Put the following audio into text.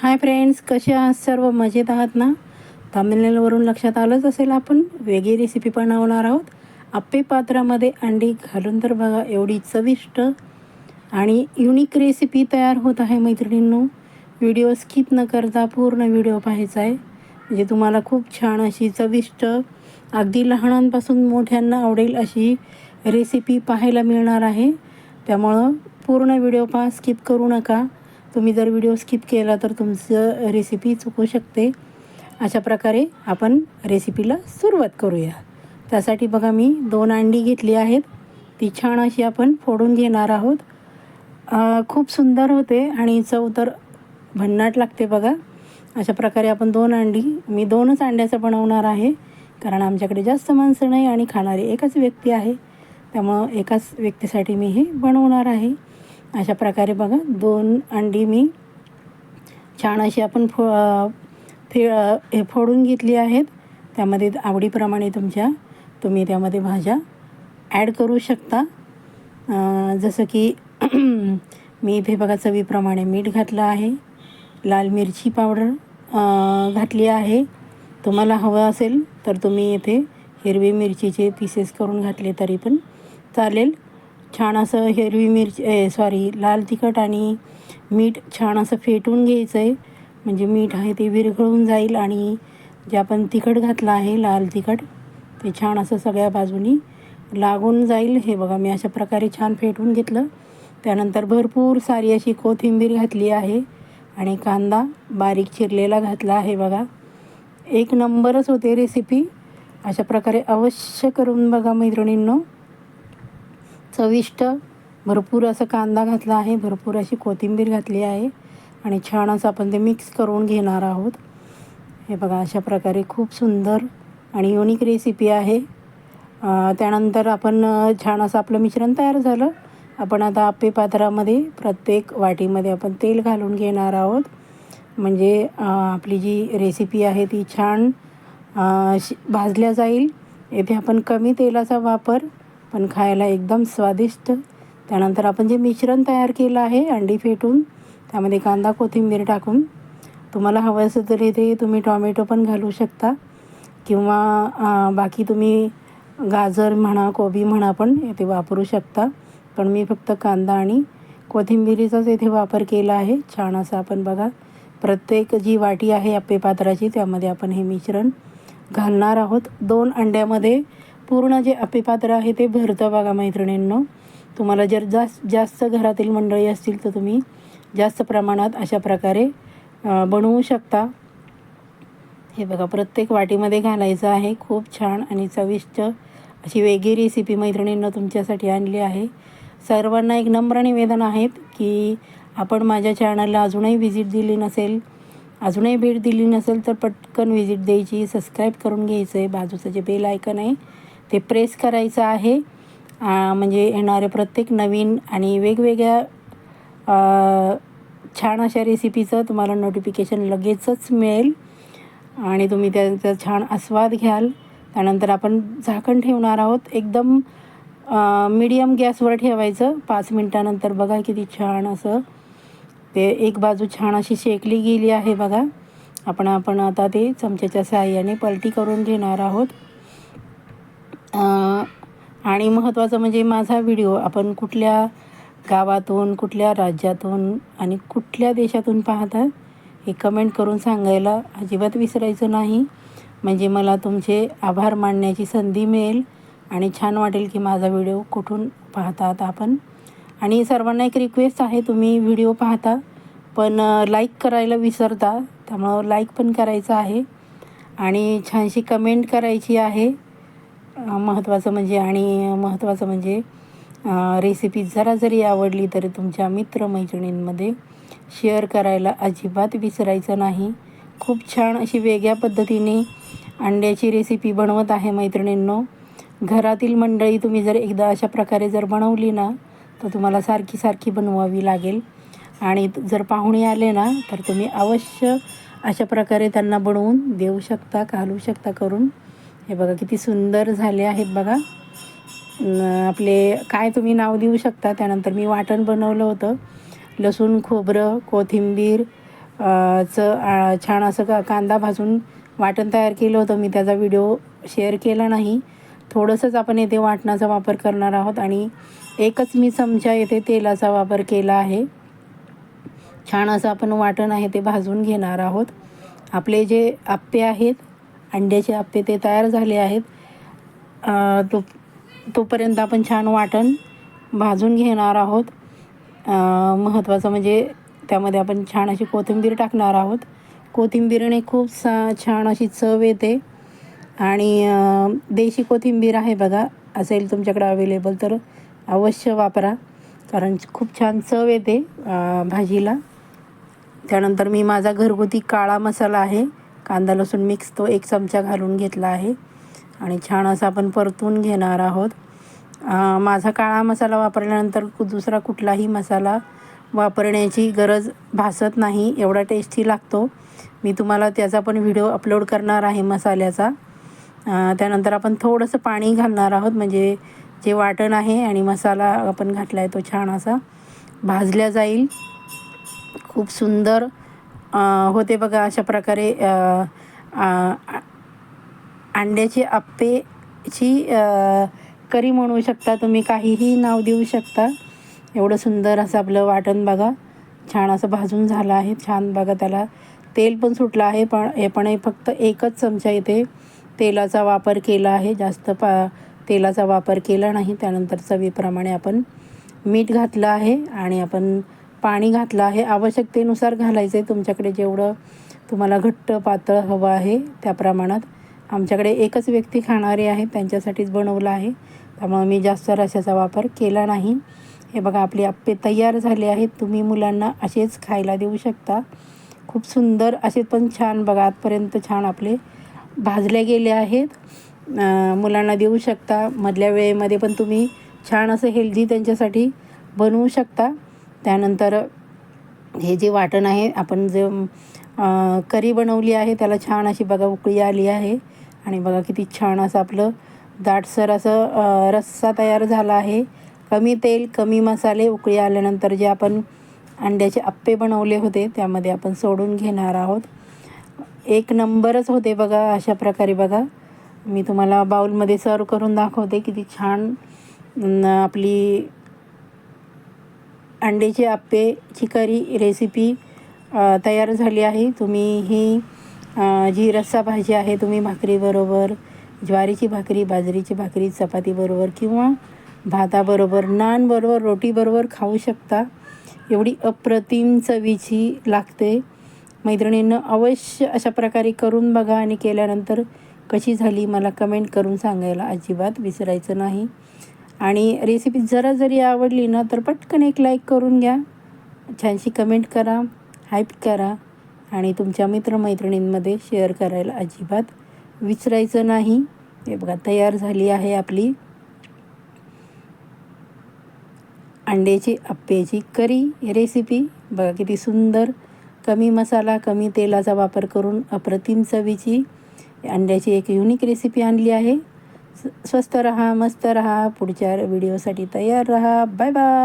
Hi friends, कसे आहात? सर्व मजेत आहात ना? थंबनेलवरून लक्षात आलंच असेल, आपण वेगळी रेसिपी बनवणार आहोत. आप्पे पात्रामध्ये अंडी घालून. तर बघा, एवढी चविष्ट आणि युनिक रेसिपी तयार होत आहे मैत्रिणींनो. व्हिडिओ स्किप न करता पूर्ण व्हिडिओ पाहायचा आहे, म्हणजे तुम्हाला खूप छान अशी चविष्ट, अगदी लहानांपासून मोठ्यांना आवडेल अशी रेसिपी पाहायला मिळणार आहे. त्यामुळं पूर्ण व्हिडिओ पहा, स्किप करू नका. तुम्ही जर व्हिडिओ स्किप केला तर तुमचं रेसिपी चुकू शकते. अशा प्रकारे आपण रेसिपीला सुरुवात करूया. त्यासाठी बघा, मी 2 अंडी घेतली आहेत. ती छान अशी आपण फोडून घेणार आहोत. खूप सुंदर होते आणि चव तर भन्नाट लागते बघा. अशा प्रकारे आपण 2 अंडी, मी 2च अंड्याचं बनवणार आहे, कारण आमच्याकडे जास्त माणसं नाही आणि खाणारी एकच व्यक्ती आहे. त्यामुळं एकाच व्यक्तीसाठी मी हे बनवणार आहे. अशा प्रकारे बघा, 2 अंडी मी छान अशी आपण फोडून घेतली आहेत. त्यामध्ये आवडीप्रमाणे तुम्ही त्यामध्ये भाज्या ॲड करू शकता. जसं की मी इथे बघा चवीप्रमाणे मीठ घातलं आहे, लाल मिरची पावडर घातली आहे. तुम्हाला हवं असेल तर तुम्ही इथे हिरवी मिरचीचे पीसेस करून घातले तरी पण चालेल. छान असं हिरवी मिरची लाल तिखट आणि मीठ छान असं फेटून घ्यायचं आहे, म्हणजे मीठ आहे ते विरघळून जाईल आणि जे आपण तिखट घातलं आहे, लाल तिखट, ते छान असं सगळ्या बाजूनी लागून जाईल. हे बघा, मी अशा प्रकारे छान फेटून घेतलं. त्यानंतर भरपूर सारी अशी कोथिंबीर घातली आहे आणि कांदा बारीक चिरलेला घातला आहे. बघा, एक नंबरच होते रेसिपी. अशा प्रकारे अवश्य करून बघा मैत्रिणींनो. चविष्ट, भरपूर असं कांदा घातला आहे, भरपूर अशी कोथिंबीर घातली आहे आणि छान असं आपण ते मिक्स करून घेणार आहोत. हे बघा, अशा प्रकारे खूप सुंदर आणि युनिक रेसिपी आहे. त्यानंतर आपण छान असं आपलं मिश्रण तयार झालं. आपण आता आप्पे पात्रामध्ये प्रत्येक वाटीमध्ये आपण तेल घालून घेणार आहोत, म्हणजे आपली जी रेसिपी आहे ती छान भाजल्या जाईल. येथे आपण कमी तेलाचा वापर, पण खायला एकदम स्वादिष्ट. त्यानंतर आपण जे मिश्रण तयार केलं आहे अंडी फेटून, त्यामध्ये कांदा कोथिंबीर टाकून, तुम्हाला हवं असेल तर इथे तुम्ही टॉमॅटो पण घालू शकता, किंवा बाकी तुम्ही गाजर म्हणा, कोबी म्हणा पण इथे वापरू शकता. पण मी फक्त कांदा आणि कोथिंबीरीचाच इथे वापर केला आहे. छान असं आपण बघा, प्रत्येक जी वाटी आहे आप्पे पात्राची, त्यामध्ये आपण हे मिश्रण घालणार आहोत. 2 अंड्यामध्ये पूर्ण जे आप्पे पात्र आहे ते भरतं बघा मैत्रिणींनो. तुम्हाला जर जास्त घरातील मंडळी असतील तर तुम्ही जास्त प्रमाणात अशा प्रकारे बनवू शकता. हे बघा, प्रत्येक वाटीमध्ये घालायचं आहे. खूप छान आणि चविष्ट अशी वेगळी रेसिपी मैत्रिणींनो तुमच्यासाठी आणली आहे. सर्वांना एक नम्र निवेदन आहेत की आपण माझ्या चॅनलला अजूनही भेट दिली नसेल तर पटकन व्हिजिट द्यायची, सबस्क्राईब करून घ्यायचं आहे. बाजूचं जे बेल आयकन आहे ते प्रेस करायचं आहे, म्हणजे येणारे प्रत्येक नवीन आणि वेगवेगळ्या छान अशा रेसिपीचं तुम्हाला नोटिफिकेशन लगेचच मिळेल आणि तुम्ही त्याचा छान आस्वाद घ्याल. त्यानंतर आपण झाकण ठेवणार आहोत. एकदम मीडियम गॅसवर ठेवायचं. 5 मिनटानंतर बघा किती छान असं ते एक बाजू छान अशी शेकली गेली आहे बघा. आपण आता ते चमच्याच्या सहाय्याने पलटी करून घेणार आहोत. आणि महत्त्वाचं म्हणजे माझा व्हिडिओ आपण कुठल्या गावातून, कुठल्या राज्यातून आणि कुठल्या देशातून पाहता हे कमेंट करून सांगायला अजिबात विसरायचं नाही, म्हणजे मला तुमचे आभार मानण्याची संधी मिळेल आणि छान वाटेल की माझा व्हिडिओ कुठून पाहतात आपण. आणि सर्वांना एक रिक्वेस्ट आहे, तुम्ही व्हिडिओ पाहता पण लाईक करायला विसरता, त्यामुळं लाईक पण करायचं आहे आणि छानशी कमेंट करायची आहे. महत्त्वाचं म्हणजे रेसिपी जरा जरी आवडली तरी तुमच्या मित्रमैत्रिणींमध्ये शेअर करायला अजिबात विसरायचं नाही. खूप छान अशी वेगळ्या पद्धतीने अंड्याची रेसिपी बनवत आहे मैत्रिणींनो. घरातील मंडळी तुम्ही जर एकदा अशा प्रकारे जर बनवली ना तर तुम्हाला सारखी बनवावी लागेल. आणि जर पाहुणे आले ना तर तुम्ही अवश्य अशा प्रकारे त्यांना बनवून देऊ शकता, घालू शकता करून. हे बघा किती सुंदर झाले आहेत बघा. आपले काय तुम्ही नाव देऊ शकता. त्यानंतर मी वाटण बनवलं होतं, लसूण, खोबरं, कोथिंबीर, छान असं कांदा भाजून वाटण तयार केलं होतं. मी त्याचा व्हिडिओ शेअर केला नाही. थोडंसंच आपण येथे वाटणाचा वापर करणार आहोत आणि एकच मी चमचा येथे तेलाचा वापर केला आहे. छान असं आपण वाटण आहे ते भाजून घेणार आहोत. आपले जे आप्पे आहेत, अंड्याचे आप्पे, ते तयार झाले आहेत. तोपर्यंत आपण छान वाटण भाजून घेणार आहोत. महत्त्वाचं म्हणजे त्यामध्ये आपण छान अशी कोथिंबीर टाकणार आहोत. कोथिंबीरने खूप छान अशी चव येते आणि देशी कोथिंबीर आहे बघा, असेल तुमच्याकडे अवेलेबल तर अवश्य वापरा, कारण खूप छान चव येते भाजीला. त्यानंतर मी माझा घरगुती काळा मसाला आहे, कांदा लसूण मिक्स, तो 1 चमचा घालून घेतला आहे आणि छान असं आपण परतून घेणार आहोत. माझा काळा मसाला वापरल्यानंतर दुसरा कुठलाही मसाला वापरण्याची गरज भासत नाही, एवढा टेस्टी लागतो. मी तुम्हाला त्याचा पण व्हिडिओ अपलोड करणार आहे मसाल्याचा. त्यानंतर आपण थोडंसं पाणी घालणार आहोत, म्हणजे जे वाटण आहे आणि मसाला आपण घातला आहे तो छान असा भाजल्या जाईल. खूप सुंदर होते बघा. अशा प्रकारे अंड्याची आप्पेची करी म्हणू शकता तुम्ही, काहीही नाव देऊ शकता. एवढं सुंदर असं आपलं वाटण बघा छान असं भाजून झालं आहे. छान बघा, त्याला तेल पण सुटलं आहे. पण फक्त 1च चमचा इथे तेलाचा वापर केला आहे, जास्त तेलाचा वापर केला नाही. त्यानंतर चवीप्रमाणे आपण मीठ घातलं आहे आणि आपण पाणी घातलं आहे. आवश्यकतेनुसार घालायचं आहे, तुमच्याकडे जेवढं तुम्हाला घट्ट पातळ हवं आहे त्या प्रमाणात. आमच्याकडे एकच व्यक्ती खाणारे आहे, त्यांच्यासाठीच बनवलं आहे, त्यामुळे मी जास्त रस्याचा वापर केला नाही. हे बघा, आपले आप्पे तयार झाले आहेत. तुम्ही मुलांना असेच खायला देऊ शकता. खूप सुंदर असे पण छान बघा, आजपर्यंत छान आपले भाजले गेले आहेत. मुलांना देऊ शकता. मधल्या वेळेमध्ये पण तुम्ही छान असं हेल्दी त्यांच्यासाठी बनवू शकता. त्यानंतर हे जे वाटण आहे, आपण जे करी बनवली आहे, त्याला छान अशी बघा उकळी आली आहे आणि बघा किती छान असं आपलं दाटसर असं रस्सा तयार झाला आहे. कमी तेल, कमी मसाले, उकळी आल्यानंतर जे आपण अंड्याचे आप्पे बनवले होते त्यामध्ये आपण सोडून घेणार आहोत. 1 नंबरच होते बघा. अशा प्रकारे बघा, मी तुम्हाला बाउलमध्ये सर्व करून दाखवते. किती छान आपली अंड्याची आप्पेची करी रेसिपी तयार झाली आहे. तुम्ही ही जी रस्सा भाजी आहे, तुम्ही भाकरीबरोबर, ज्वारीची भाकरी, बाजरीची भाकरी, चपातीबरोबर किंवा भाताबरोबर, नानबरोबर, रोटीबरोबर खाऊ शकता. एवढी अप्रतिम चवीची लागते. मैत्रिणींना अवश्य अशा प्रकारे करून बघा आणि केल्यानंतर कशी झाली मला कमेंट करून सांगायला अजिबात विसरायचं नाही. आणि रेसिपी जरा जरी आवडली ना तर पटकन एक लाईक करून घ्या, छानशी कमेंट करा, हाईप करा आणि तुमच्या मित्रमैत्रिणींमध्ये शेअर करायला अजिबात विसरायचं नाही. हे बघा, तयार झाली आहे आपली अंड्याची आप्पेची करी रेसिपी. बघा किती सुंदर, कमी मसाला, कमी तेलाचा वापर करून अप्रतिम चवीची अंड्याची एक युनिक रेसिपी आणली आहे. स्वस्त रहा, मस्त रहा, पुढच्या व्हिडिओसाठी तयार रहा. Bye bye.